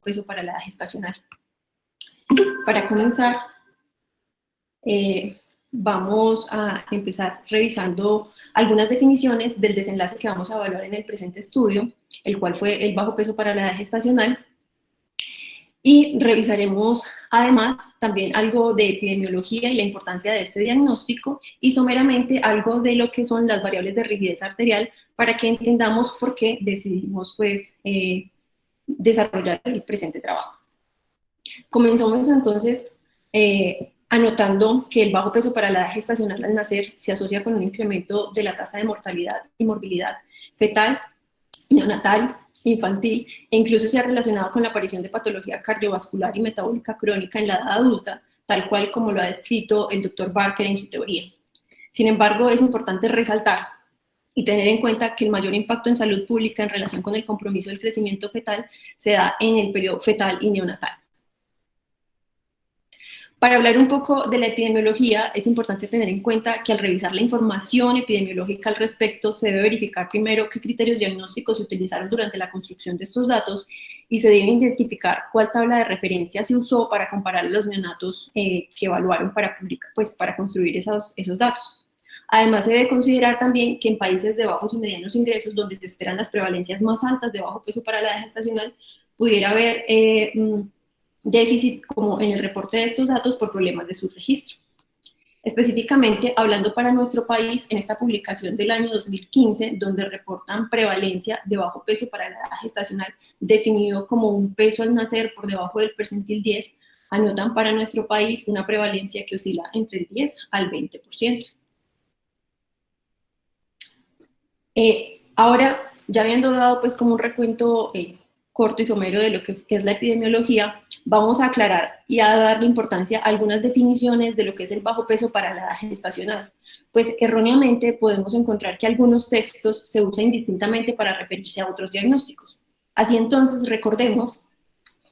peso para la edad gestacional. Para comenzar, vamos a empezar revisando algunas definiciones del desenlace que vamos a evaluar en el presente estudio, el cual fue el bajo peso para la edad gestacional, y revisaremos además también algo de epidemiología y la importancia de este diagnóstico, y someramente algo de lo que son las variables de rigidez arterial, para que entendamos por qué decidimos pues, desarrollar el presente trabajo. Comenzamos entonces anotando que el bajo peso para la edad gestacional al nacer se asocia con un incremento de la tasa de mortalidad y morbilidad fetal, neonatal, infantil, e incluso se ha relacionado con la aparición de patología cardiovascular y metabólica crónica en la edad adulta, tal cual como lo ha descrito el Dr. Barker en su teoría. Sin embargo, es importante resaltar y tener en cuenta que el mayor impacto en salud pública en relación con el compromiso del crecimiento fetal se da en el periodo fetal y neonatal. Para hablar un poco de la epidemiología, es importante tener en cuenta que al revisar la información epidemiológica al respecto, se debe verificar primero qué criterios diagnósticos se utilizaron durante la construcción de estos datos, y se debe identificar cuál tabla de referencia se usó para comparar los neonatos que evaluaron para construir esos datos. Además, se debe considerar también que en países de bajos y medianos ingresos, donde se esperan las prevalencias más altas de bajo peso para la edad gestacional, pudiera haber déficit como en el reporte de estos datos por problemas de su registro. Específicamente, hablando para nuestro país, en esta publicación del año 2015, donde reportan prevalencia de bajo peso para la edad gestacional, definido como un peso al nacer por debajo del percentil 10, anotan para nuestro país una prevalencia que oscila entre el 10 al 20%. Ahora, ya habiendo dado pues como un recuento corto y somero de lo que es la epidemiología, vamos a aclarar y a darle importancia a algunas definiciones de lo que es el bajo peso para la edad gestacional, pues erróneamente podemos encontrar que algunos textos se usan indistintamente para referirse a otros diagnósticos. Así entonces, recordemos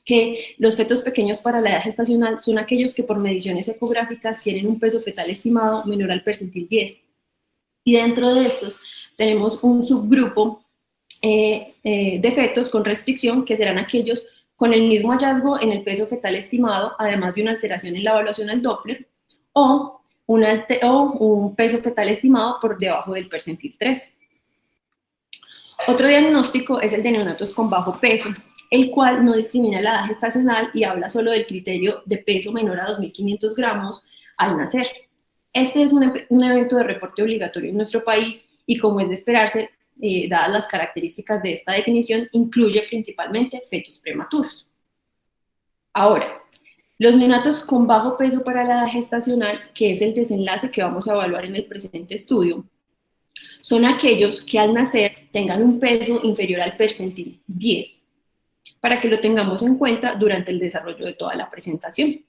que los fetos pequeños para la edad gestacional son aquellos que por mediciones ecográficas tienen un peso fetal estimado menor al percentil 10. Y dentro de estos tenemos un subgrupo de fetos con restricción, que serán aquellos con el mismo hallazgo en el peso fetal estimado, además de una alteración en la evaluación al Doppler, o un peso fetal estimado por debajo del percentil 3. Otro diagnóstico es el de neonatos con bajo peso, el cual no discrimina la edad gestacional y habla solo del criterio de peso menor a 2.500 gramos al nacer. Este es un evento de reporte obligatorio en nuestro país y, como es de esperarse, dadas las características de esta definición, incluye principalmente fetos prematuros. Ahora, los neonatos con bajo peso para la edad gestacional, que es el desenlace que vamos a evaluar en el presente estudio, son aquellos que al nacer tengan un peso inferior al percentil 10, para que lo tengamos en cuenta durante el desarrollo de toda la presentación.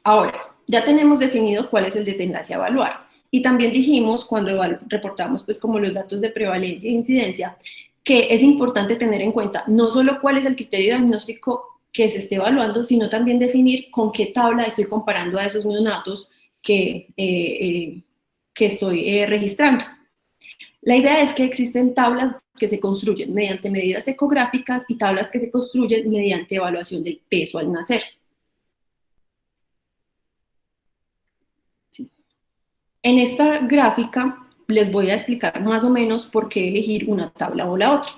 Ahora, ya tenemos definido cuál es el desenlace a evaluar. Y también dijimos, cuando reportamos pues como los datos de prevalencia e incidencia, que es importante tener en cuenta no solo cuál es el criterio diagnóstico que se esté evaluando, sino también definir con qué tabla estoy comparando a esos neonatos que estoy registrando. La idea es que existen tablas que se construyen mediante medidas ecográficas y tablas que se construyen mediante evaluación del peso al nacer. En esta gráfica les voy a explicar más o menos por qué elegir una tabla o la otra.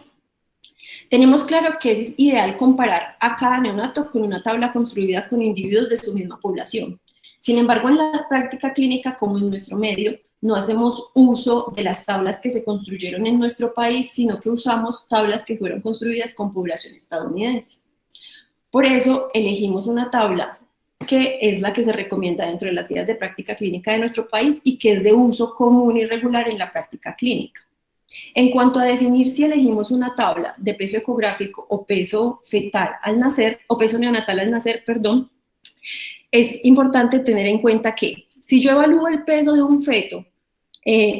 Tenemos claro que es ideal comparar a cada neonato con una tabla construida con individuos de su misma población. Sin embargo, en la práctica clínica, como en nuestro medio, no hacemos uso de las tablas que se construyeron en nuestro país, sino que usamos tablas que fueron construidas con población estadounidense. Por eso elegimos una tabla que es la que se recomienda dentro de las guías de práctica clínica de nuestro país y que es de uso común y regular en la práctica clínica. En cuanto a definir si elegimos una tabla de peso ecográfico o peso fetal al nacer, o peso neonatal al nacer, perdón, es importante tener en cuenta que si yo evalúo el peso de un feto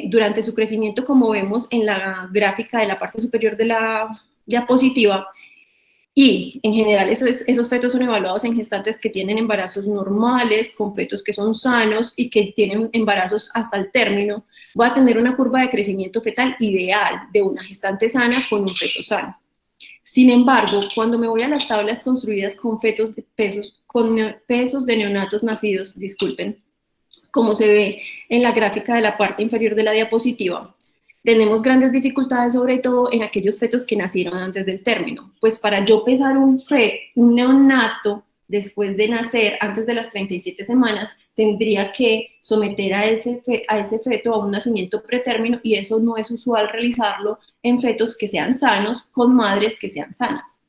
durante su crecimiento, como vemos en la gráfica de la parte superior de la diapositiva, y en general esos fetos son evaluados en gestantes que tienen embarazos normales, con fetos que son sanos y que tienen embarazos hasta el término, voy a tener una curva de crecimiento fetal ideal de una gestante sana con un feto sano. Sin embargo, cuando me voy a las tablas construidas con pesos de neonatos nacidos, disculpen, como se ve en la gráfica de la parte inferior de la diapositiva, tenemos grandes dificultades, sobre todo en aquellos fetos que nacieron antes del término. Pues para yo pesar un neonato, después de nacer, antes de las 37 semanas, tendría que someter a ese feto a un nacimiento pretérmino, y eso no es usual realizarlo en fetos que sean sanos, con madres que sean sanas.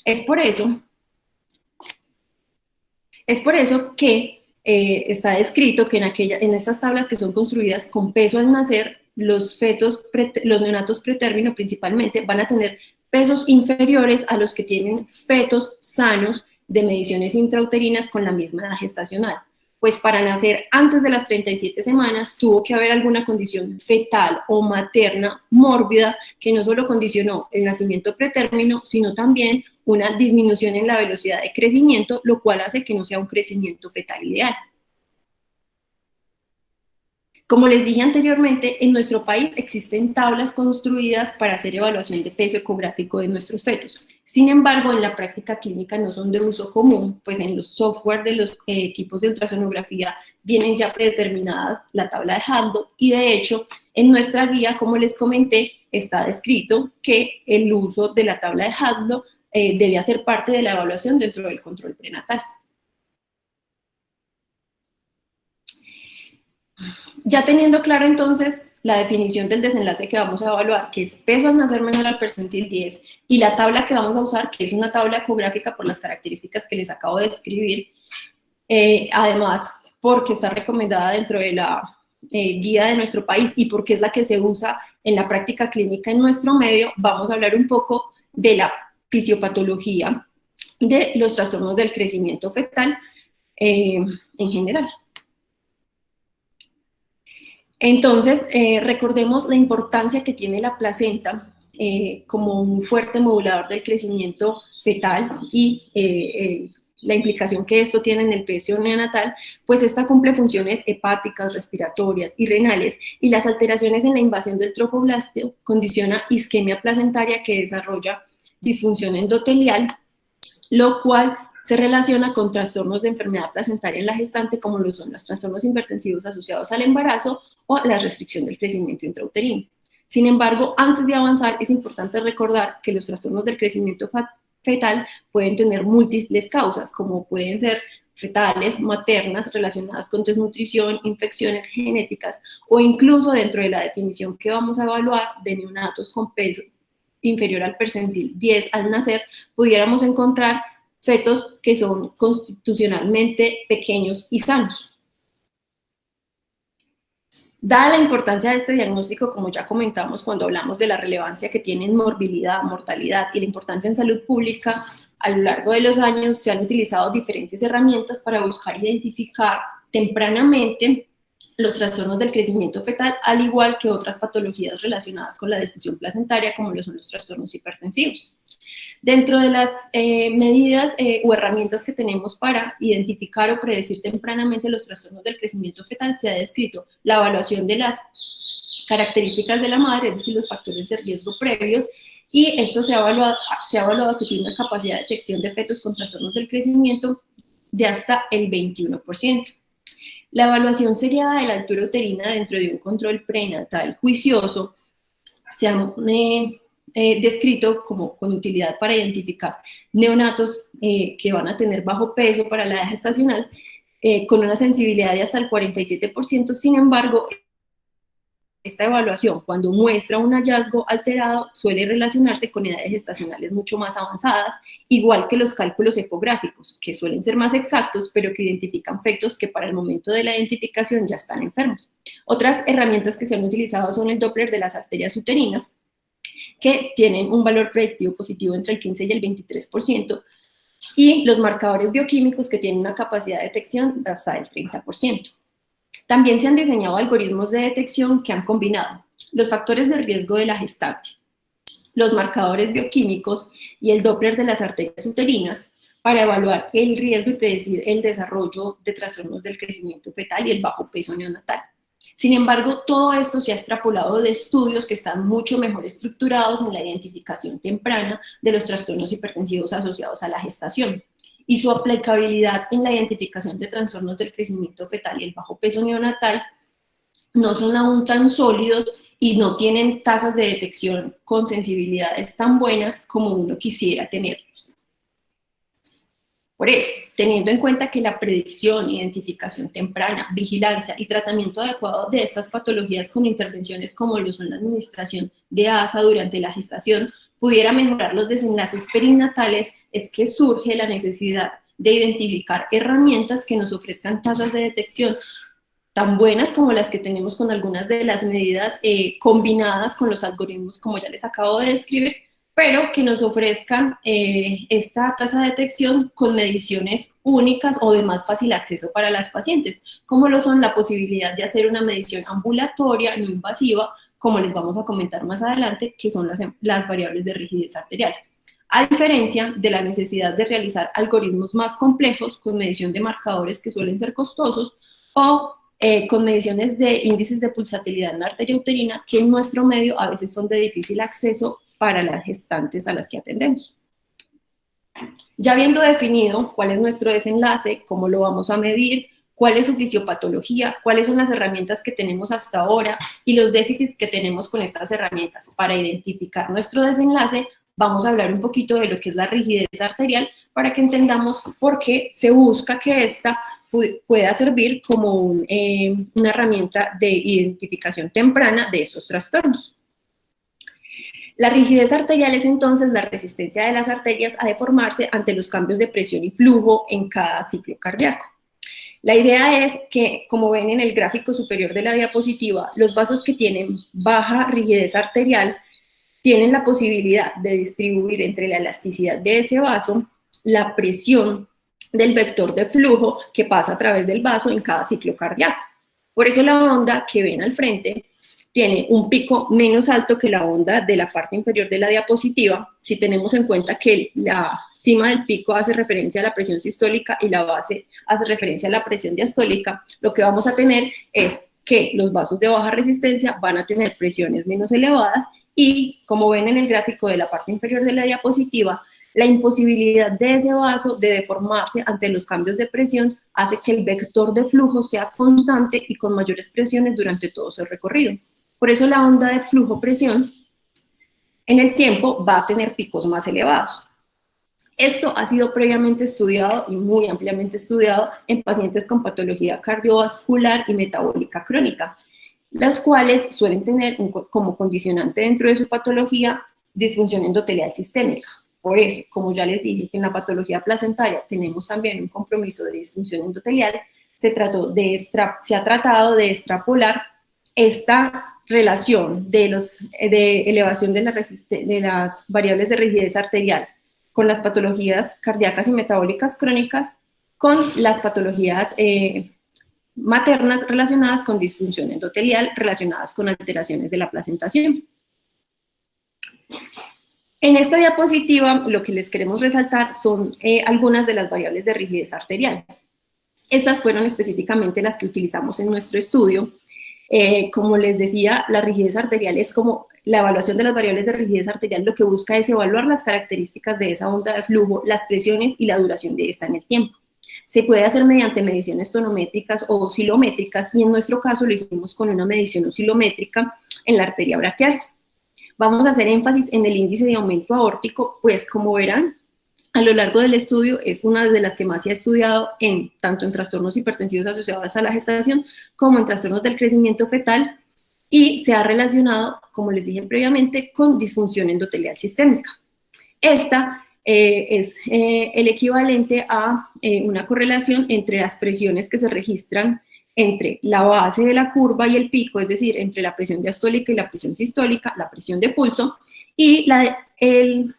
Es por eso que está descrito que en estas tablas que son construidas con peso al nacer, los neonatos pretérmino principalmente, van a tener pesos inferiores a los que tienen fetos sanos de mediciones intrauterinas con la misma edad gestacional. Pues para nacer antes de las 37 semanas tuvo que haber alguna condición fetal o materna mórbida que no solo condicionó el nacimiento pretérmino, sino también una disminución en la velocidad de crecimiento, lo cual hace que no sea un crecimiento fetal ideal. Como les dije anteriormente, en nuestro país existen tablas construidas para hacer evaluación de peso ecográfico de nuestros fetos. Sin embargo, en la práctica clínica no son de uso común, pues en los software de los equipos de ultrasonografía vienen ya predeterminadas la tabla de Hadlow, y de hecho, en nuestra guía, como les comenté, está descrito que el uso de la tabla de Hadlow debe hacer parte de la evaluación dentro del control prenatal. Ya teniendo claro entonces la definición del desenlace que vamos a evaluar, que es peso al nacer menor al percentil 10, y la tabla que vamos a usar, que es una tabla ecográfica por las características que les acabo de describir, además porque está recomendada dentro de la guía de nuestro país y porque es la que se usa en la práctica clínica en nuestro medio, vamos a hablar un poco de la fisiopatología de los trastornos del crecimiento fetal en general. Entonces, recordemos la importancia que tiene la placenta como un fuerte modulador del crecimiento fetal y la implicación que esto tiene en el peso neonatal, pues esta cumple funciones hepáticas, respiratorias y renales, y las alteraciones en la invasión del trofoblastio condiciona isquemia placentaria que desarrolla disfunción endotelial, lo cual se relaciona con trastornos de enfermedad placentaria en la gestante, como lo son los trastornos hipertensivos asociados al embarazo o la restricción del crecimiento intrauterino. Sin embargo, antes de avanzar, es importante recordar que los trastornos del crecimiento fetal pueden tener múltiples causas, como pueden ser fetales, maternas, relacionadas con desnutrición, infecciones genéticas, o incluso dentro de la definición que vamos a evaluar de neonatos con peso inferior al percentil 10 al nacer, pudiéramos encontrar fetos que son constitucionalmente pequeños y sanos. Dada la importancia de este diagnóstico, como ya comentamos cuando hablamos de la relevancia que tiene en morbilidad, mortalidad y la importancia en salud pública, a lo largo de los años se han utilizado diferentes herramientas para buscar identificar tempranamente los trastornos del crecimiento fetal, al igual que otras patologías relacionadas con la difusión placentaria, como lo son los trastornos hipertensivos. Dentro de las medidas o herramientas que tenemos para identificar o predecir tempranamente los trastornos del crecimiento fetal, se ha descrito la evaluación de las características de la madre, es decir, los factores de riesgo previos, y esto se ha evaluado que tiene una capacidad de detección de fetos con trastornos del crecimiento de hasta el 21%. La evaluación seriada de la altura uterina dentro de un control prenatal juicioso se ha descrito como con utilidad para identificar neonatos que van a tener bajo peso para la edad gestacional, con una sensibilidad de hasta el 47%. Sin embargo, esta evaluación, cuando muestra un hallazgo alterado, suele relacionarse con edades gestacionales mucho más avanzadas, igual que los cálculos ecográficos, que suelen ser más exactos, pero que identifican fetos que para el momento de la identificación ya están enfermos. Otras herramientas que se han utilizado son el Doppler de las arterias uterinas, que tienen un valor predictivo positivo entre el 15 y el 23%, y los marcadores bioquímicos, que tienen una capacidad de detección de hasta el 30%. También se han diseñado algoritmos de detección que han combinado los factores de riesgo de la gestante, los marcadores bioquímicos y el Doppler de las arterias uterinas para evaluar el riesgo y predecir el desarrollo de trastornos del crecimiento fetal y el bajo peso neonatal. Sin embargo, todo esto se ha extrapolado de estudios que están mucho mejor estructurados en la identificación temprana de los trastornos hipertensivos asociados a la gestación, y su aplicabilidad en la identificación de trastornos del crecimiento fetal y el bajo peso neonatal no son aún tan sólidos y no tienen tasas de detección con sensibilidades tan buenas como uno quisiera tenerlos. Por eso, teniendo en cuenta que la predicción, identificación temprana, vigilancia y tratamiento adecuado de estas patologías con intervenciones como lo son la administración de ASA durante la gestación pudiera mejorar los desenlaces perinatales, es que surge la necesidad de identificar herramientas que nos ofrezcan tasas de detección tan buenas como las que tenemos con algunas de las medidas combinadas con los algoritmos, como ya les acabo de describir, pero que nos ofrezcan esta tasa de detección con mediciones únicas o de más fácil acceso para las pacientes, como lo son la posibilidad de hacer una medición ambulatoria, no invasiva, como les vamos a comentar más adelante, que son las variables de rigidez arterial. A diferencia de la necesidad de realizar algoritmos más complejos con medición de marcadores que suelen ser costosos o con mediciones de índices de pulsatilidad en la arteria uterina, que en nuestro medio a veces son de difícil acceso para las gestantes a las que atendemos. Ya habiendo definido cuál es nuestro desenlace, cómo lo vamos a medir, cuál es su fisiopatología, cuáles son las herramientas que tenemos hasta ahora y los déficits que tenemos con estas herramientas para identificar nuestro desenlace, vamos a hablar un poquito de lo que es la rigidez arterial para que entendamos por qué se busca que esta pueda servir como una herramienta de identificación temprana de estos trastornos. La rigidez arterial es entonces la resistencia de las arterias a deformarse ante los cambios de presión y flujo en cada ciclo cardíaco. La idea es que, como ven en el gráfico superior de la diapositiva, los vasos que tienen baja rigidez arterial tienen la posibilidad de distribuir entre la elasticidad de ese vaso la presión del vector de flujo que pasa a través del vaso en cada ciclo cardíaco. Por eso la onda que ven al frente tiene un pico menos alto que la onda de la parte inferior de la diapositiva, si tenemos en cuenta que la cima del pico hace referencia a la presión sistólica y la base hace referencia a la presión diastólica. Lo que vamos a tener es que los vasos de baja resistencia van a tener presiones menos elevadas y, como ven en el gráfico de la parte inferior de la diapositiva, la imposibilidad de ese vaso de deformarse ante los cambios de presión hace que el vector de flujo sea constante y con mayores presiones durante todo su recorrido. Por eso la onda de flujo-presión en el tiempo va a tener picos más elevados. Esto ha sido previamente estudiado y muy ampliamente estudiado en pacientes con patología cardiovascular y metabólica crónica, las cuales suelen tener como condicionante dentro de su patología disfunción endotelial sistémica. Por eso, como ya les dije que en la patología placentaria tenemos también un compromiso de disfunción endotelial, se ha tratado de extrapolar esta relación de elevación de las variables de rigidez arterial con las patologías cardíacas y metabólicas crónicas con las patologías maternas relacionadas con disfunción endotelial, relacionadas con alteraciones de la placentación. En esta diapositiva lo que les queremos resaltar son algunas de las variables de rigidez arterial. Estas fueron específicamente las que utilizamos en nuestro estudio. Como les decía, la rigidez arterial es como la evaluación de las variables de rigidez arterial, lo que busca es evaluar las características de esa onda de flujo, las presiones y la duración de esta en el tiempo. Se puede hacer mediante mediciones tonométricas o oscilométricas y en nuestro caso lo hicimos con una medición oscilométrica en la arteria braquial. Vamos a hacer énfasis en el índice de aumento aórtico, pues como verán, a lo largo del estudio es una de las que más se ha estudiado tanto en trastornos hipertensivos asociados a la gestación como en trastornos del crecimiento fetal y se ha relacionado, como les dije previamente, con disfunción endotelial sistémica. Esta es el equivalente a una correlación entre las presiones que se registran entre la base de la curva y el pico, es decir, entre la presión diastólica y la presión sistólica, la presión de pulso, y el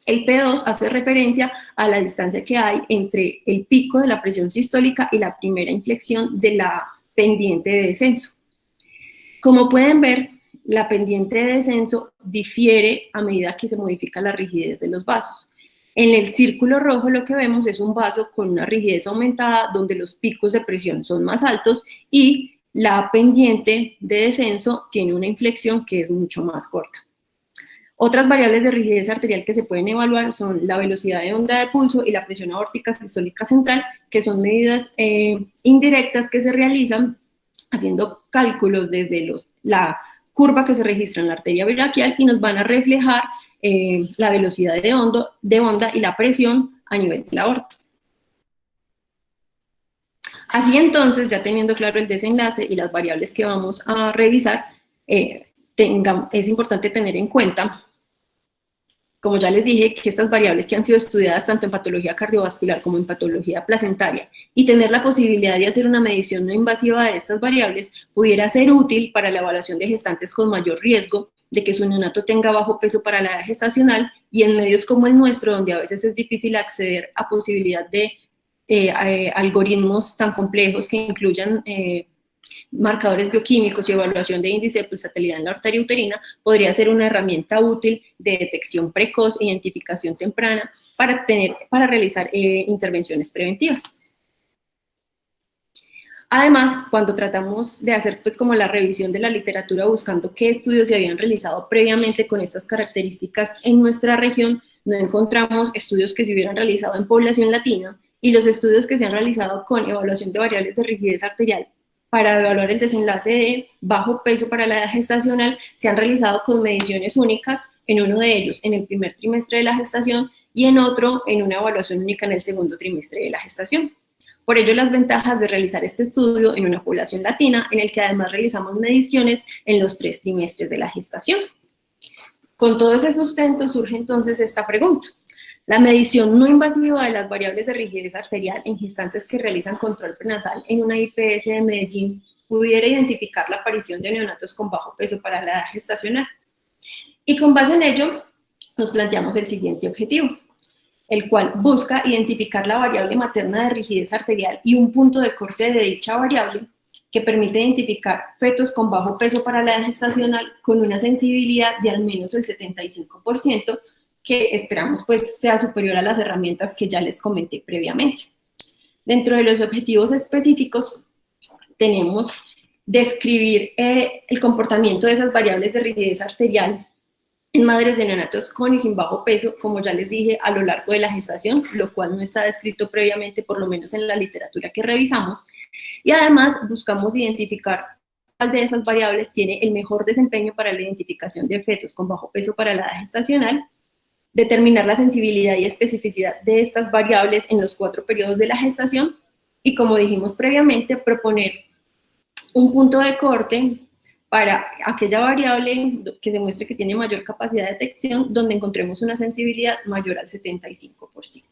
P2 hace referencia a la distancia que hay entre el pico de la presión sistólica y la primera inflexión de la pendiente de descenso. Como pueden ver, la pendiente de descenso difiere a medida que se modifica la rigidez de los vasos. En el círculo rojo lo que vemos es un vaso con una rigidez aumentada donde los picos de presión son más altos y la pendiente de descenso tiene una inflexión que es mucho más corta. Otras variables de rigidez arterial que se pueden evaluar son la velocidad de onda de pulso y la presión aórtica sistólica central, que son medidas indirectas que se realizan haciendo cálculos desde la curva que se registra en la arteria braquial y nos van a reflejar la velocidad de onda y la presión a nivel de la aorta. Así entonces, ya teniendo claro el desenlace y las variables que vamos a revisar, es importante tener en cuenta, como ya les dije, que estas variables que han sido estudiadas tanto en patología cardiovascular como en patología placentaria y tener la posibilidad de hacer una medición no invasiva de estas variables pudiera ser útil para la evaluación de gestantes con mayor riesgo de que su neonato tenga bajo peso para la edad gestacional y en medios como el nuestro, donde a veces es difícil acceder a posibilidad de algoritmos tan complejos que incluyan marcadores bioquímicos y evaluación de índice de pulsatilidad en la arteria uterina, podría ser una herramienta útil de detección precoz e identificación temprana para realizar intervenciones preventivas. Además, cuando tratamos de hacer pues como la revisión de la literatura buscando qué estudios se habían realizado previamente con estas características en nuestra región, no encontramos estudios que se hubieran realizado en población latina y los estudios que se han realizado con evaluación de variables de rigidez arterial para evaluar el desenlace de bajo peso para la edad gestacional se han realizado con mediciones únicas, en uno de ellos en el primer trimestre de la gestación y en otro en una evaluación única en el segundo trimestre de la gestación. Por ello, las ventajas de realizar este estudio en una población latina, en el que además realizamos mediciones en los 3 trimestres de la gestación. Con todo ese sustento surge entonces esta pregunta. La medición no invasiva de las variables de rigidez arterial en gestantes que realizan control prenatal en una IPS de Medellín pudiera identificar la aparición de neonatos con bajo peso para la edad gestacional. Y con base en ello, nos planteamos el siguiente objetivo, el cual busca identificar la variable materna de rigidez arterial y un punto de corte de dicha variable que permite identificar fetos con bajo peso para la edad gestacional con una sensibilidad de al menos el 75%, que esperamos pues sea superior a las herramientas que ya les comenté previamente. Dentro de los objetivos específicos tenemos describir el comportamiento de esas variables de rigidez arterial en madres de neonatos con y sin bajo peso, como ya les dije, a lo largo de la gestación, lo cual no está descrito previamente, por lo menos en la literatura que revisamos, y además buscamos identificar cuál de esas variables tiene el mejor desempeño para la identificación de fetos con bajo peso para la edad gestacional, determinar la sensibilidad y especificidad de estas variables en los 4 periodos de la gestación, y como dijimos previamente, proponer un punto de corte para aquella variable que se muestre que tiene mayor capacidad de detección, donde encontremos una sensibilidad mayor al 75%.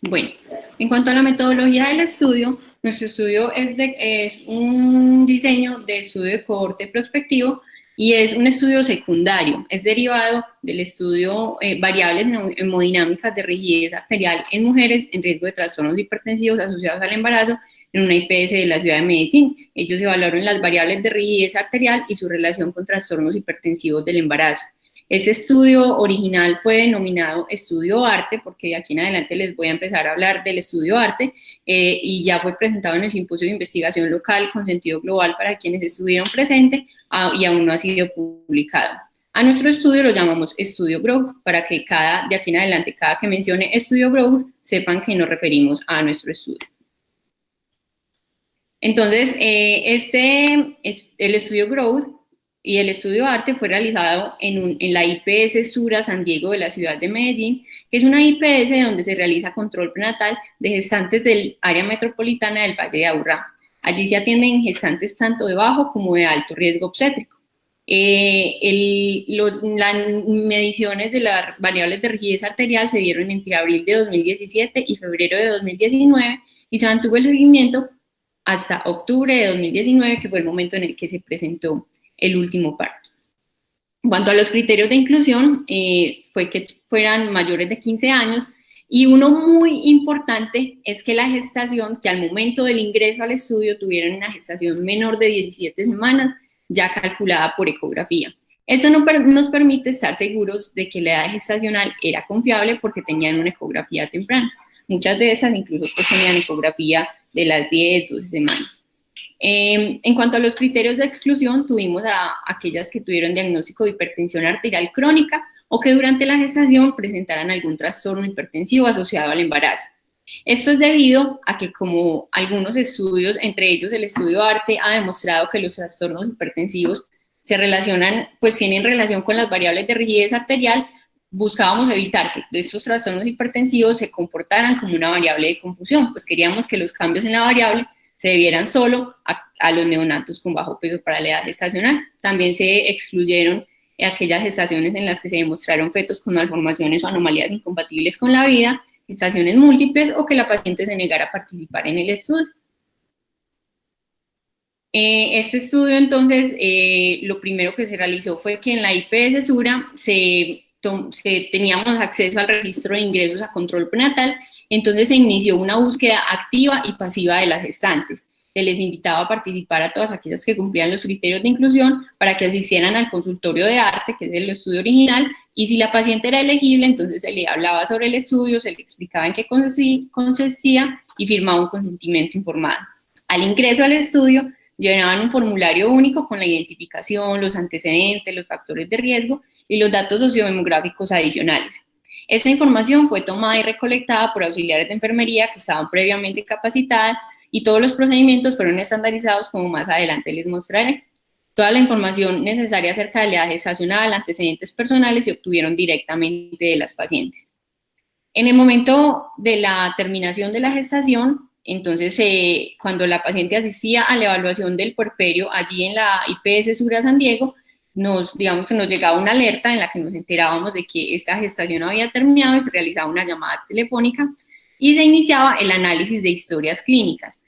Bueno, en cuanto a la metodología del estudio, nuestro estudio es un diseño de estudio de cohorte prospectivo y es un estudio secundario, es derivado del estudio variables hemodinámicas de rigidez arterial en mujeres en riesgo de trastornos hipertensivos asociados al embarazo en una IPS de la ciudad de Medellín. Ellos evaluaron las variables de rigidez arterial y su relación con trastornos hipertensivos del embarazo. Ese estudio original fue denominado Estudio Arte, porque de aquí en adelante les voy a empezar a hablar del Estudio Arte, y ya fue presentado en el Simposio de Investigación Local con Sentido Global para quienes estuvieron presentes y aún no ha sido publicado. A nuestro estudio lo llamamos Estudio Growth, para que de aquí en adelante, cada que mencione Estudio Growth, sepan que nos referimos a nuestro estudio. Entonces, el Estudio Growth y el Estudio Arte fue realizado en la IPS Sura San Diego de la ciudad de Medellín, que es una IPS donde se realiza control prenatal de gestantes del área metropolitana del Valle de Aburrá. Allí se atienden gestantes tanto de bajo como de alto riesgo obstétrico. Las mediciones de las variables de rigidez arterial se dieron entre abril de 2017 y febrero de 2019 y se mantuvo el seguimiento hasta octubre de 2019, que fue el momento en el que se presentó el último parto. En cuanto a los criterios de inclusión, fue que fueran mayores de 15 años, y uno muy importante es que la gestación, que al momento del ingreso al estudio tuvieron una gestación menor de 17 semanas, ya calculada por ecografía. Eso nos permite estar seguros de que la edad gestacional era confiable porque tenían una ecografía temprana. Muchas de esas incluso pues, tenían ecografía de las 10, 12 semanas. En cuanto a los criterios de exclusión, tuvimos a aquellas que tuvieron diagnóstico de hipertensión arterial crónica o que durante la gestación presentaran algún trastorno hipertensivo asociado al embarazo. Esto es debido a que, como algunos estudios, entre ellos el estudio ARTE, ha demostrado que los trastornos hipertensivos se relacionan, pues tienen relación con las variables de rigidez arterial, buscábamos evitar que estos trastornos hipertensivos se comportaran como una variable de confusión, pues queríamos que los cambios en la variable se debieran solo a los neonatos con bajo peso para la edad gestacional. También se excluyeron aquellas gestaciones en las que se demostraron fetos con malformaciones o anomalías incompatibles con la vida, gestaciones múltiples o que la paciente se negara a participar en el estudio. Este estudio, entonces, lo primero que se realizó fue que en la IPS Sura teníamos acceso al registro de ingresos a control prenatal. Entonces se inició una búsqueda activa y pasiva de las gestantes. Se les invitaba a participar a todas aquellas que cumplían los criterios de inclusión para que asistieran al consultorio de ARTE, que es el estudio original, y si la paciente era elegible, entonces se le hablaba sobre el estudio, se le explicaba en qué consistía y firmaba un consentimiento informado. Al ingreso al estudio, llenaban un formulario único con la identificación, los antecedentes, los factores de riesgo y los datos sociodemográficos adicionales. Esta información fue tomada y recolectada por auxiliares de enfermería que estaban previamente capacitadas y todos los procedimientos fueron estandarizados, como más adelante les mostraré. Toda la información necesaria acerca de la edad gestacional, antecedentes personales, se obtuvieron directamente de las pacientes. En el momento de la terminación de la gestación, entonces cuando la paciente asistía a la evaluación del puerperio allí en la IPS Sura San Diego, digamos que nos llegaba una alerta en la que nos enterábamos de que esta gestación había terminado y se realizaba una llamada telefónica y se iniciaba el análisis de historias clínicas.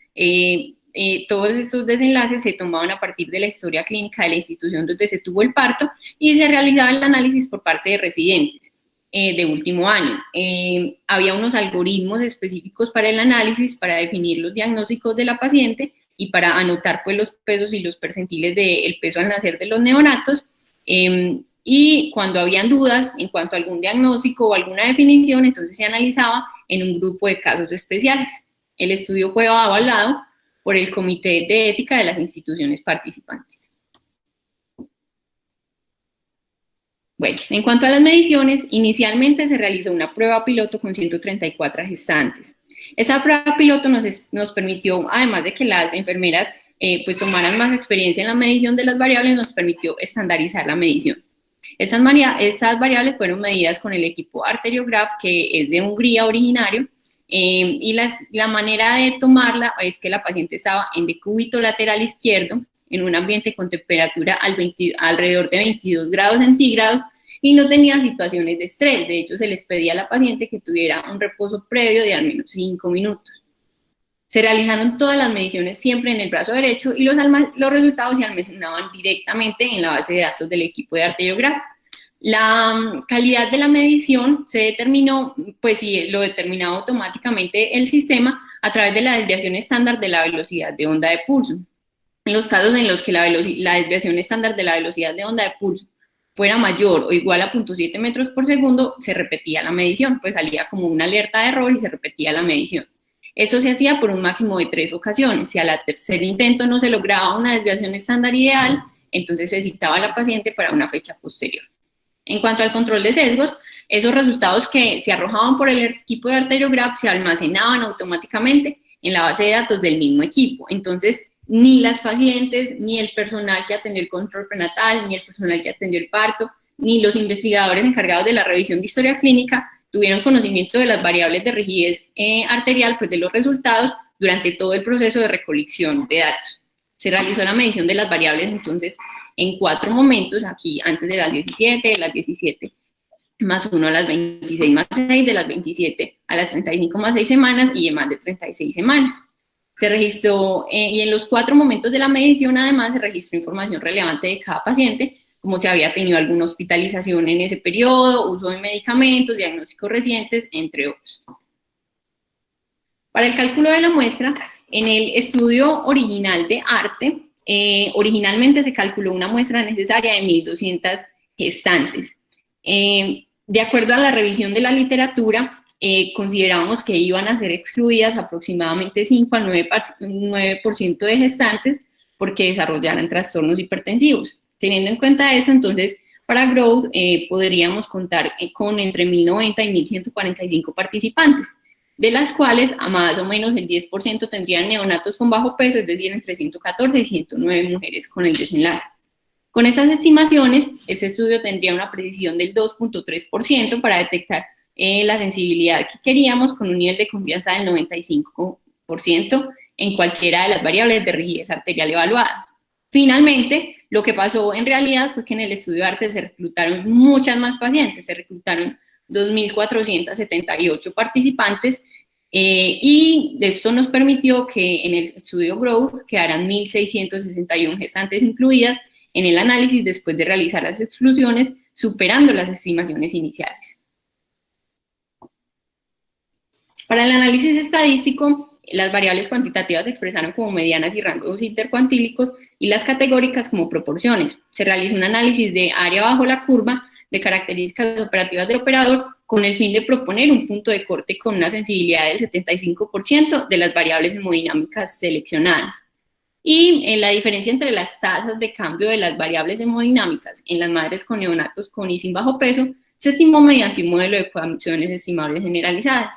Todos estos desenlaces se tomaban a partir de la historia clínica de la institución donde se tuvo el parto y se realizaba el análisis por parte de residentes de último año. Había unos algoritmos específicos para el análisis, para definir los diagnósticos de la paciente y para anotar pues los pesos y los percentiles del peso al nacer de los neonatos, y cuando habían dudas en cuanto a algún diagnóstico o alguna definición, entonces se analizaba en un grupo de casos especiales. El estudio fue avalado por el Comité de Ética de las instituciones participantes. Bueno, en cuanto a las mediciones, inicialmente se realizó una prueba piloto con 134 gestantes. Esa prueba piloto nos permitió, además de que las enfermeras pues tomaran más experiencia en la medición de las variables, nos permitió estandarizar la medición. Esas variables fueron medidas con el equipo Arteriograph, que es de Hungría originario, y la manera de tomarla es que la paciente estaba en decúbito lateral izquierdo, en un ambiente con temperatura alrededor de 22 grados centígrados y no tenía situaciones de estrés. De hecho, se les pedía a la paciente que tuviera un reposo previo de al menos 5 minutos. Se realizaron todas las mediciones siempre en el brazo derecho y los resultados se almacenaban directamente en la base de datos del equipo de Arteriograph. La calidad de la medición se determinó, pues sí, lo determinaba automáticamente el sistema a través de la desviación estándar de la velocidad de onda de pulso. En los casos en los que la desviación estándar de la velocidad de onda de pulso fuera mayor o igual a 0.7 metros por segundo, se repetía la medición, pues salía como una alerta de error y se repetía la medición. Eso se hacía por un máximo de 3 ocasiones. Si al tercer intento no se lograba una desviación estándar ideal, entonces se citaba a la paciente para una fecha posterior. En cuanto al control de sesgos, esos resultados que se arrojaban por el equipo de Arteriograph se almacenaban automáticamente en la base de datos del mismo equipo. Entonces, ni las pacientes, ni el personal que atendió el control prenatal, ni el personal que atendió el parto, ni los investigadores encargados de la revisión de historia clínica tuvieron conocimiento de las variables de rigidez arterial, pues de los resultados, durante todo el proceso de recolección de datos. Se realizó la medición de las variables, entonces, en 4 momentos, aquí antes de las 17, de las 17 más 1 a las 26 más 6, de las 27 a las 35 más 6 semanas y de más de 36 semanas. Se registró, y en los 4 momentos de la medición, además, se registró información relevante de cada paciente, como si había tenido alguna hospitalización en ese periodo, uso de medicamentos, diagnósticos recientes, entre otros. Para el cálculo de la muestra, en el estudio original de ARTE, originalmente se calculó una muestra necesaria de 1.200 gestantes. De acuerdo a la revisión de la literatura, consideramos que iban a ser excluidas aproximadamente 5 al 9% de gestantes porque desarrollaran trastornos hipertensivos. Teniendo en cuenta eso, entonces, para Growth podríamos contar con entre 1.090 y 1.145 participantes, de las cuales a más o menos el 10% tendrían neonatos con bajo peso, es decir, entre 114 y 109 mujeres con el desenlace. Con esas estimaciones, este estudio tendría una precisión del 2.3% para detectar la sensibilidad que queríamos, con un nivel de confianza del 95% en cualquiera de las variables de rigidez arterial evaluadas. Finalmente, lo que pasó en realidad fue que en el estudio ARTE se reclutaron muchas más pacientes, se reclutaron 2.478 participantes, y esto nos permitió que en el estudio Growth quedaran 1.661 gestantes incluidas en el análisis después de realizar las exclusiones, superando las estimaciones iniciales. Para el análisis estadístico, las variables cuantitativas se expresaron como medianas y rangos intercuantílicos y las categóricas como proporciones. Se realizó un análisis de área bajo la curva, de características operativas del operador, con el fin de proponer un punto de corte con una sensibilidad del 75% de las variables hemodinámicas seleccionadas. Y la diferencia entre las tasas de cambio de las variables hemodinámicas en las madres con neonatos con y sin bajo peso se estimó mediante un modelo de condiciones estimables generalizadas.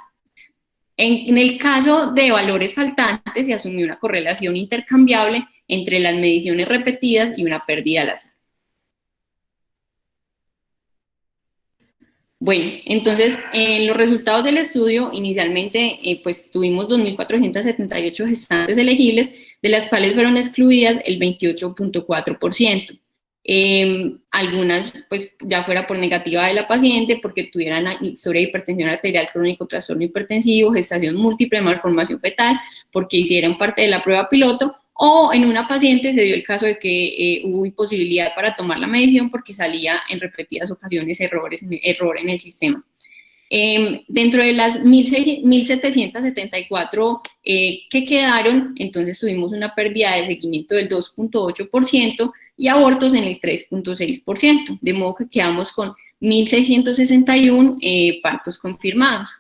En el caso de valores faltantes, se asumió una correlación intercambiable entre las mediciones repetidas y una pérdida al azar. Bueno, entonces, los resultados del estudio, inicialmente, pues tuvimos 2.478 gestantes elegibles, de las cuales fueron excluidas el 28.4%. Algunas, pues, ya fuera por negativa de la paciente, porque tuvieran historia de hipertensión arterial crónico, trastorno hipertensivo, gestación múltiple, malformación fetal, porque hicieron parte de la prueba piloto, o en una paciente se dio el caso de que hubo imposibilidad para tomar la medición porque salía en repetidas ocasiones error en el sistema. Dentro de las 1.774 que quedaron, entonces tuvimos una pérdida de seguimiento del 2.8% y abortos en el 3.6%, de modo que quedamos con 1.661 partos confirmados.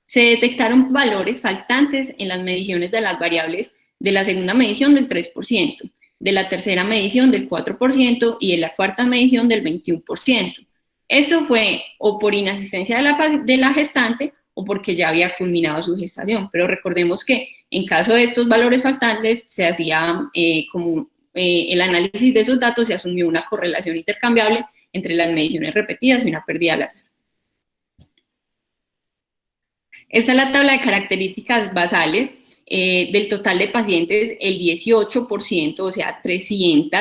Se detectaron valores faltantes en las mediciones de las variables de la segunda medición del 3%, de la tercera medición del 4% y de la cuarta medición del 21%. Eso fue o por inasistencia de la gestante o porque ya había culminado su gestación, pero recordemos que en caso de estos valores faltantes se hacía el análisis de esos datos, se asumió una correlación intercambiable entre las mediciones repetidas y una pérdida al azar. Esta es la tabla de características basales. Del total de pacientes, el 18%, o sea, 300,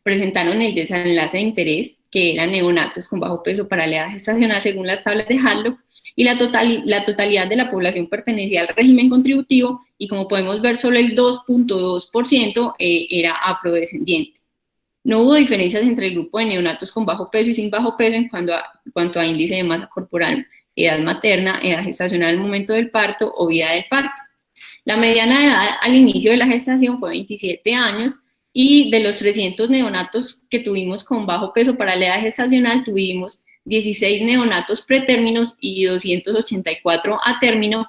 presentaron el desenlace de interés, que eran neonatos con bajo peso para la edad gestacional según las tablas de Hadlock, y la totalidad de la población pertenecía al régimen contributivo, y como podemos ver, solo el 2.2% era afrodescendiente. No hubo diferencias entre el grupo de neonatos con bajo peso y sin bajo peso en cuanto a índice de masa corporal, edad materna, edad gestacional al momento del parto o vida del parto. La mediana edad al inicio de la gestación fue 27 años, y de los 300 neonatos que tuvimos con bajo peso para la edad gestacional, tuvimos 16 neonatos pretérminos y 284 a término,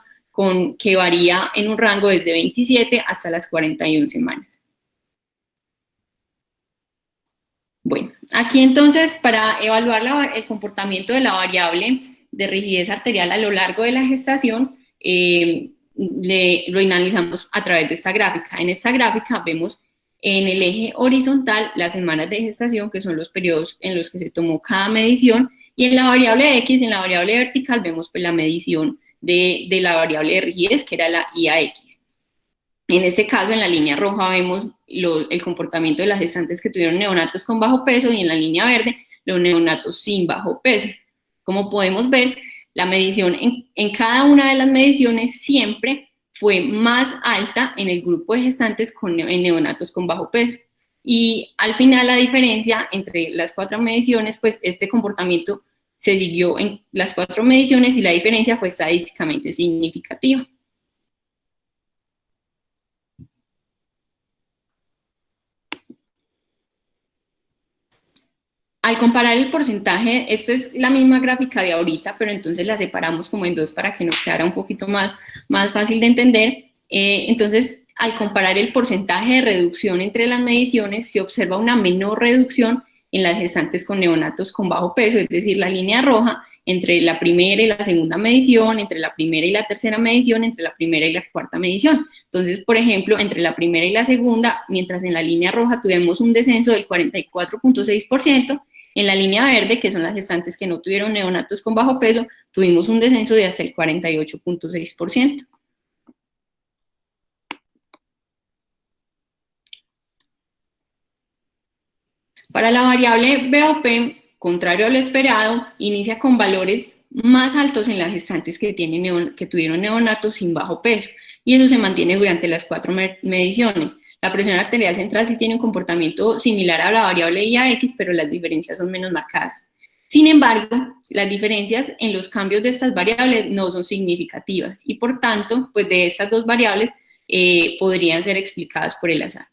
que varía en un rango desde 27 hasta las 41 semanas. Bueno, aquí entonces, para evaluar el comportamiento de la variable de rigidez arterial a lo largo de la gestación, lo analizamos a través de esta gráfica. En esta gráfica vemos en el eje horizontal las semanas de gestación, que son los periodos en los que se tomó cada medición, y en la variable X, en la variable vertical, vemos pues la medición de la variable de rigidez, que era la IAX. En este caso, en la línea roja vemos el comportamiento de las gestantes que tuvieron neonatos con bajo peso, y en la línea verde los neonatos sin bajo peso. Como podemos ver, la medición en cada una de las mediciones siempre fue más alta en el grupo de gestantes en neonatos con bajo peso. Y al final la diferencia entre las 4 mediciones, pues este comportamiento se siguió en las 4 mediciones y la diferencia fue estadísticamente significativa. Al comparar el porcentaje, esto es la misma gráfica de ahorita, pero entonces la separamos como en 2 para que nos quedara un poquito más fácil de entender. Entonces, al comparar el porcentaje de reducción entre las mediciones, se observa una menor reducción en las gestantes con neonatos con bajo peso, es decir, la línea roja entre la primera y la segunda medición, entre la primera y la tercera medición, entre la primera y la cuarta medición. Entonces, por ejemplo, entre la primera y la segunda, mientras en la línea roja tuvimos un descenso del 44.6%, en la línea verde, que son las gestantes que no tuvieron neonatos con bajo peso, tuvimos un descenso de hasta el 48.6%. Para la variable BOP, contrario a lo esperado, inicia con valores más altos en las gestantes que tuvieron neonatos sin bajo peso, y eso se mantiene durante las 4 mediciones. La presión arterial central sí tiene un comportamiento similar a la variable IAX, pero las diferencias son menos marcadas. Sin embargo, las diferencias en los cambios de estas variables no son significativas, y por tanto, pues de estas 2 variables podrían ser explicadas por el azar.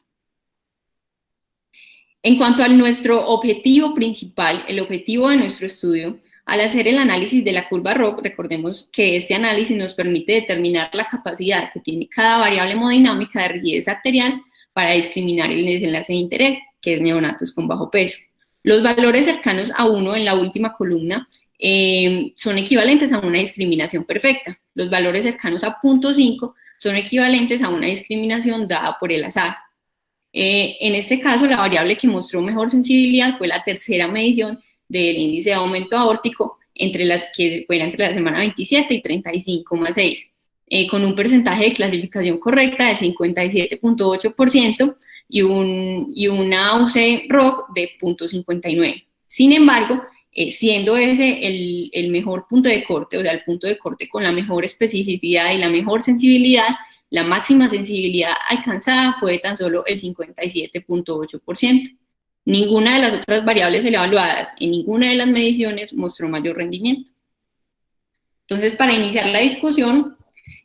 En cuanto a nuestro objetivo principal, el objetivo de nuestro estudio, al hacer el análisis de la curva ROC, recordemos que este análisis nos permite determinar la capacidad que tiene cada variable hemodinámica de rigidez arterial para discriminar el desenlace de interés, que es neonatos con bajo peso. Los valores cercanos a 1 en la última columna son equivalentes a una discriminación perfecta. Los valores cercanos a 0.5 son equivalentes a una discriminación dada por el azar. En este caso, la variable que mostró mejor sensibilidad fue la tercera medición del índice de aumento aórtico, que fue entre la semana 27 y 35,6, con un porcentaje de clasificación correcta del 57.8% y una UC-ROC de 0.59. Sin embargo, siendo ese el mejor punto de corte, o sea, el punto de corte con la mejor especificidad y la mejor sensibilidad, la máxima sensibilidad alcanzada fue de tan solo el 57.8%. Ninguna de las otras variables evaluadas en ninguna de las mediciones mostró mayor rendimiento. Entonces, para iniciar la discusión,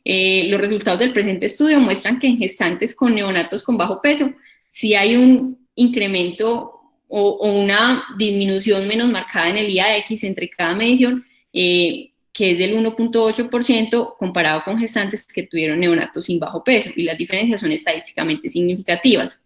los resultados del presente estudio muestran que en gestantes con neonatos con bajo peso sí hay un incremento o una disminución menos marcada en el IAX entre cada medición, que es del 1.8% comparado con gestantes que tuvieron neonatos sin bajo peso, y las diferencias son estadísticamente significativas.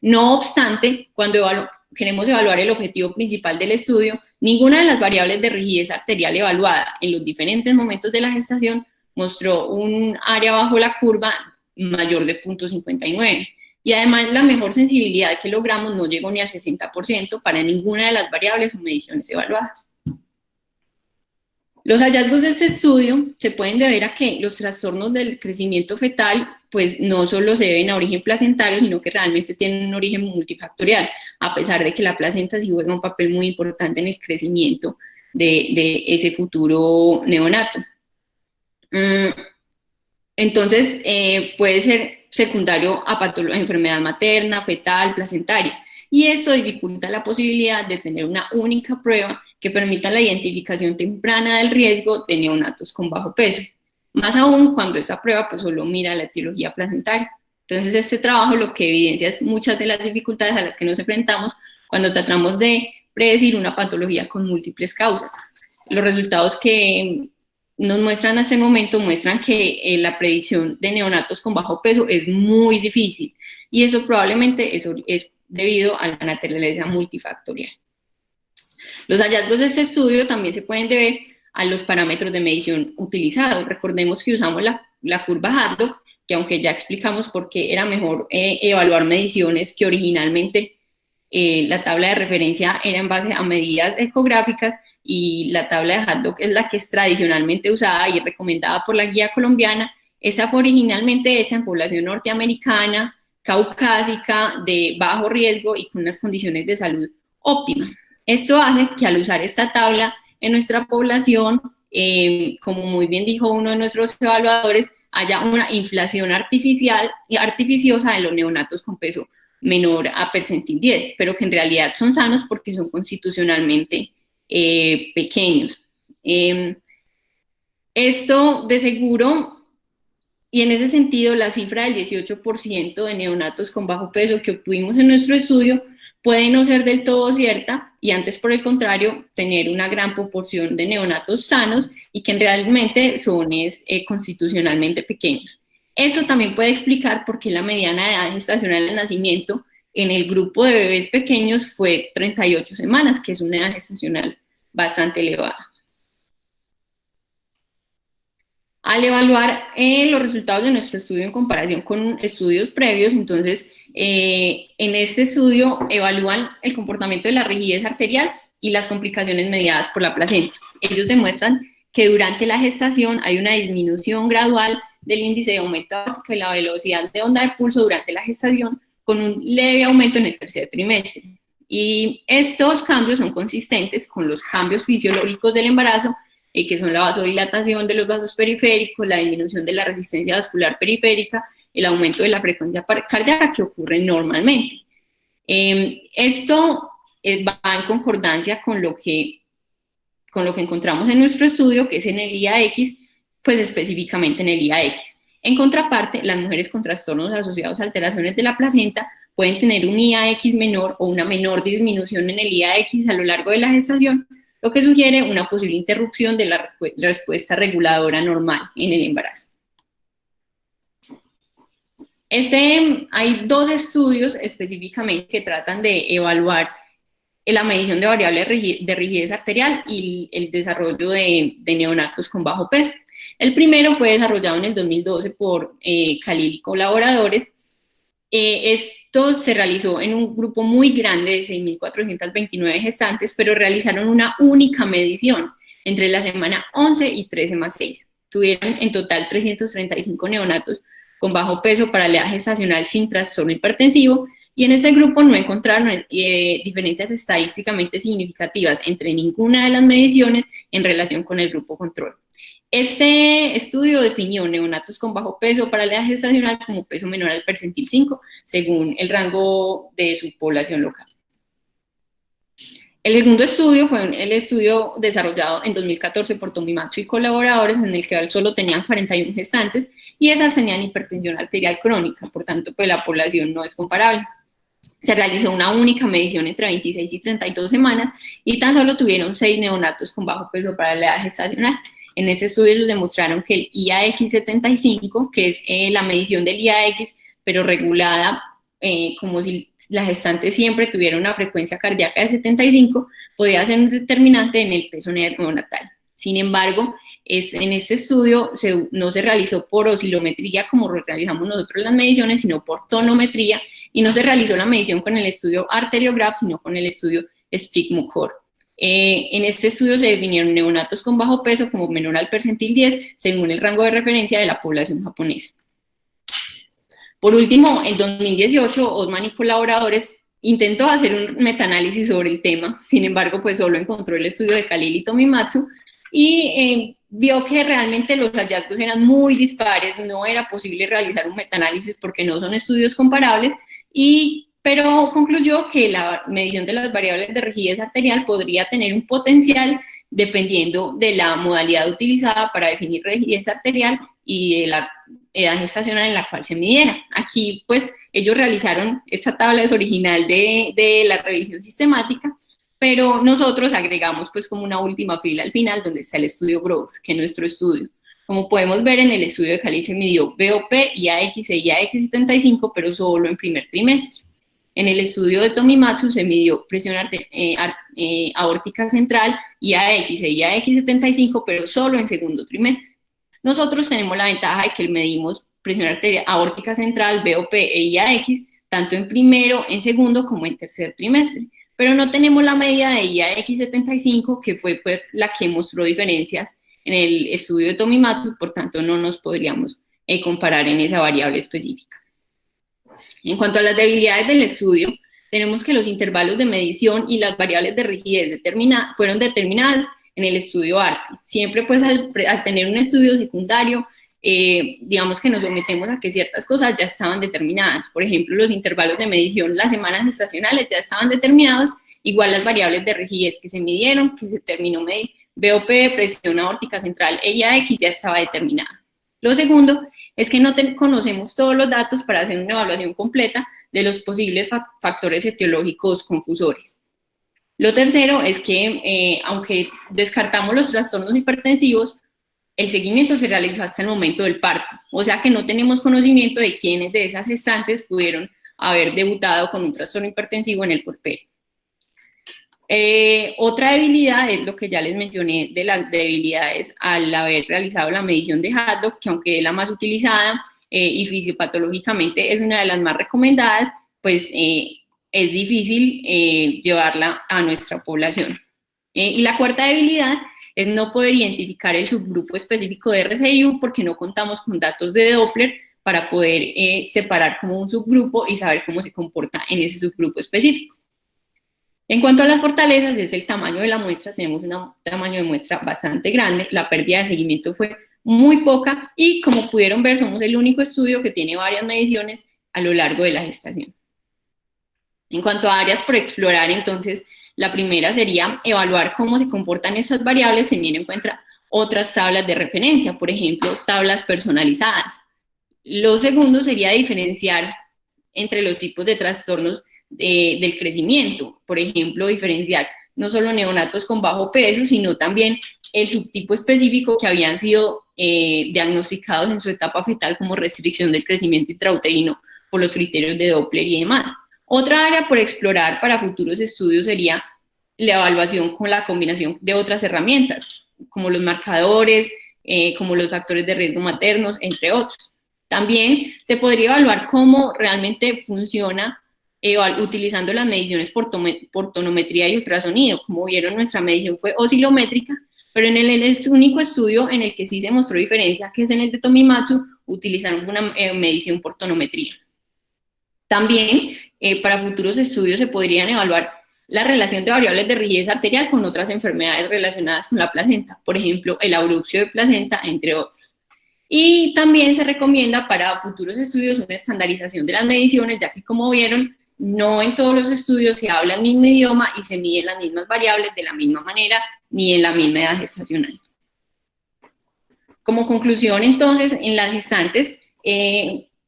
No obstante, cuando queremos evaluar el objetivo principal del estudio, ninguna de las variables de rigidez arterial evaluada en los diferentes momentos de la gestación mostró un área bajo la curva mayor de 0.59. Y además la mejor sensibilidad que logramos no llegó ni al 60% para ninguna de las variables o mediciones evaluadas. Los hallazgos de este estudio se pueden deber a que los trastornos del crecimiento fetal pues no solo se deben a origen placentario, sino que realmente tienen un origen multifactorial, a pesar de que la placenta sí juega un papel muy importante en el crecimiento de ese futuro neonato. Entonces, puede ser secundario a enfermedad materna, fetal, placentaria, y eso dificulta la posibilidad de tener una única prueba que permita la identificación temprana del riesgo de neonatos con bajo peso, más aún cuando esa prueba pues solo mira la etiología placentaria. Entonces, este trabajo lo que evidencia es muchas de las dificultades a las que nos enfrentamos cuando tratamos de predecir una patología con múltiples causas. Los resultados que nos muestran hasta el momento muestran que la predicción de neonatos con bajo peso es muy difícil, y eso probablemente es debido a la naturaleza multifactorial. Los hallazgos de este estudio también se pueden deber a los parámetros de medición utilizados. Recordemos que usamos la curva Haddock, que aunque ya explicamos por qué era mejor evaluar mediciones, que originalmente la tabla de referencia era en base a medidas ecográficas, y la tabla de Haddock es la que es tradicionalmente usada y recomendada por la guía colombiana. Esa fue originalmente hecha en población norteamericana, caucásica, de bajo riesgo y con unas condiciones de salud óptimas. Esto hace que al usar esta tabla en nuestra población, como muy bien dijo uno de nuestros evaluadores, haya una inflación artificiosa de los neonatos con peso menor a percentil 10, pero que en realidad son sanos porque son constitucionalmente pequeños. Esto de seguro, y en ese sentido la cifra del 18% de neonatos con bajo peso que obtuvimos en nuestro estudio puede no ser del todo cierta y antes, por el contrario, tener una gran proporción de neonatos sanos y que realmente son constitucionalmente pequeños. Eso también puede explicar por qué la mediana edad gestacional de nacimiento en el grupo de bebés pequeños fue 38 semanas, que es una edad gestacional bastante elevada. Al evaluar los resultados de nuestro estudio en comparación con estudios previos, entonces, en este estudio evalúan el comportamiento de la rigidez arterial y las complicaciones mediadas por la placenta. Ellos demuestran que durante la gestación hay una disminución gradual del índice de aumento aórtico y la velocidad de onda de pulso durante la gestación, con un leve aumento en el tercer trimestre. Y estos cambios son consistentes con los cambios fisiológicos del embarazo, que son la vasodilatación de los vasos periféricos, la disminución de la resistencia vascular periférica, el aumento de la frecuencia cardíaca que ocurre normalmente. Esto va en concordancia con lo que encontramos en nuestro estudio, que es en el IAX, pues específicamente en el IAX. En contraparte, las mujeres con trastornos asociados a alteraciones de la placenta pueden tener un IAX menor o una menor disminución en el IAX a lo largo de la gestación, lo que sugiere una posible interrupción de la respuesta reguladora normal en el embarazo. Hay dos estudios específicamente que tratan de evaluar la medición de variables de rigidez arterial y el desarrollo de neonatos con bajo peso. El primero fue desarrollado en el 2012 por Khalil y colaboradores. Esto se realizó en un grupo muy grande de 6.429 gestantes, pero realizaron una única medición entre la semana 11 y 13+6. Tuvieron en total 335 neonatos con bajo peso para la edad gestacional sin trastorno hipertensivo, y en este grupo no encontraron diferencias estadísticamente significativas entre ninguna de las mediciones en relación con el grupo control. Este estudio definió neonatos con bajo peso para la edad gestacional como peso menor al percentil 5, según el rango de su población local. El segundo estudio fue el estudio desarrollado en 2014 por Tomimatsu y colaboradores, en el que solo tenían 41 gestantes y esas tenían hipertensión arterial crónica, por tanto, pues la población no es comparable. Se realizó una única medición entre 26 y 32 semanas y tan solo tuvieron 6 neonatos con bajo peso para la edad gestacional. En ese estudio les demostraron que el IAX75, que es la medición del IAX, pero regulada como si la gestante siempre tuviera una frecuencia cardíaca de 75, podía ser un determinante en el peso neonatal. Sin embargo, en este estudio no se realizó por oscilometría como realizamos nosotros las mediciones, sino por tonometría, y no se realizó la medición con el estudio arteriograph, sino con el estudio SPIC-MUCOR. En este estudio se definieron neonatos con bajo peso como menor al percentil 10, según el rango de referencia de la población japonesa. Por último, en 2018, Osman y colaboradores intentó hacer un metaanálisis sobre el tema, sin embargo, pues solo encontró el estudio de Khalil y Tomimatsu, y vio que realmente los hallazgos eran muy dispares, no era posible realizar un metaanálisis porque no son estudios comparables, pero concluyó que la medición de las variables de rigidez arterial podría tener un potencial dependiendo de la modalidad utilizada para definir rigidez arterial y de la edad gestacional en la cual se midiera. Aquí, pues, ellos realizaron, esta tabla es original de la revisión sistemática, pero nosotros agregamos, pues, como una última fila al final, donde está el estudio Growth, que es nuestro estudio. Como podemos ver, en el estudio de Khalil se midió BOP, IAX e IAX75, pero solo en primer trimestre. En el estudio de Tomimatsu se midió presión aórtica central, IAX e IAX75, pero solo en segundo trimestre. Nosotros tenemos la ventaja de que medimos presión aórtica central, BOP e IAX, tanto en primero, en segundo, como en tercer trimestre. Pero no tenemos la medida de IAX75, que fue pues, la que mostró diferencias en el estudio de Tomimatsu, por tanto no nos podríamos comparar en esa variable específica. En cuanto a las debilidades del estudio, tenemos que los intervalos de medición y las variables de rigidez fueron determinadas en el estudio ARTI. Siempre pues al tener un estudio secundario, digamos que nos sometemos a que ciertas cosas ya estaban determinadas. Por ejemplo, los intervalos de medición, las semanas gestacionales ya estaban determinados, igual las variables de rigidez que se midieron, que se determinó medir, BOP, presión aórtica central e IAX ya estaba determinada. Lo segundo es que no conocemos todos los datos para hacer una evaluación completa de los posibles factores etiológicos confusores. Lo tercero es que, aunque descartamos los trastornos hipertensivos, el seguimiento se realizó hasta el momento del parto, o sea que no tenemos conocimiento de quiénes de esas gestantes pudieron haber debutado con un trastorno hipertensivo en el puerperio. Otra debilidad es lo que ya les mencioné de las debilidades al haber realizado la medición de Haddock, que aunque es la más utilizada y fisiopatológicamente es una de las más recomendadas, pues es difícil llevarla a nuestra población. Y la cuarta debilidad es no poder identificar el subgrupo específico de RCIU porque no contamos con datos de Doppler para poder separar como un subgrupo y saber cómo se comporta en ese subgrupo específico. En cuanto a las fortalezas, es el tamaño de la muestra. Tenemos un tamaño de muestra bastante grande, la pérdida de seguimiento fue muy poca y, como pudieron ver, somos el único estudio que tiene varias mediciones a lo largo de la gestación. En cuanto a áreas por explorar, entonces, la primera sería evaluar cómo se comportan esas variables teniendo en cuenta otras tablas de referencia, por ejemplo, tablas personalizadas. Lo segundo sería diferenciar entre los tipos de trastornos del crecimiento, por ejemplo, diferenciar no solo neonatos con bajo peso, sino también el subtipo específico que habían sido diagnosticados en su etapa fetal como restricción del crecimiento intrauterino por los criterios de Doppler y demás. Otra área por explorar para futuros estudios sería la evaluación con la combinación de otras herramientas, como los marcadores, como los factores de riesgo maternos, entre otros. También se podría evaluar cómo realmente funciona utilizando las mediciones por tonometría y ultrasonido. Como vieron, nuestra medición fue oscilométrica, pero en el único estudio en el que sí se mostró diferencia, que es en el de Tomimatsu, utilizaron una medición por tonometría. También, para futuros estudios se podrían evaluar la relación de variables de rigidez arterial con otras enfermedades relacionadas con la placenta, por ejemplo, el abrupcio de placenta, entre otros. Y también se recomienda para futuros estudios una estandarización de las mediciones, ya que, como vieron, no en todos los estudios se habla el mismo idioma y se miden las mismas variables de la misma manera ni en la misma edad gestacional. Como conclusión, entonces, en las gestantes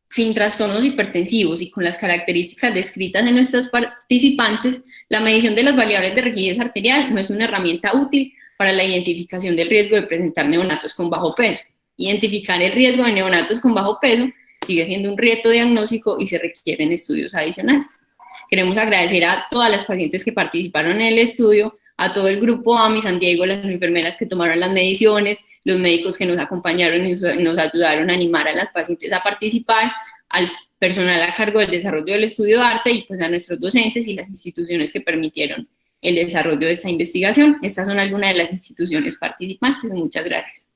sin trastornos hipertensivos y con las características descritas en nuestras participantes, la medición de las variables de rigidez arterial no es una herramienta útil para la identificación del riesgo de presentar neonatos con bajo peso. Identificar el riesgo de neonatos con bajo peso sigue siendo un reto diagnóstico y se requieren estudios adicionales. Queremos agradecer a todas las pacientes que participaron en el estudio, a todo el grupo AMI San Diego, las enfermeras que tomaron las mediciones, los médicos que nos acompañaron y nos ayudaron a animar a las pacientes a participar, al personal a cargo del desarrollo del estudio de arte y pues a nuestros docentes y las instituciones que permitieron el desarrollo de esta investigación. Estas son algunas de las instituciones participantes. Muchas gracias.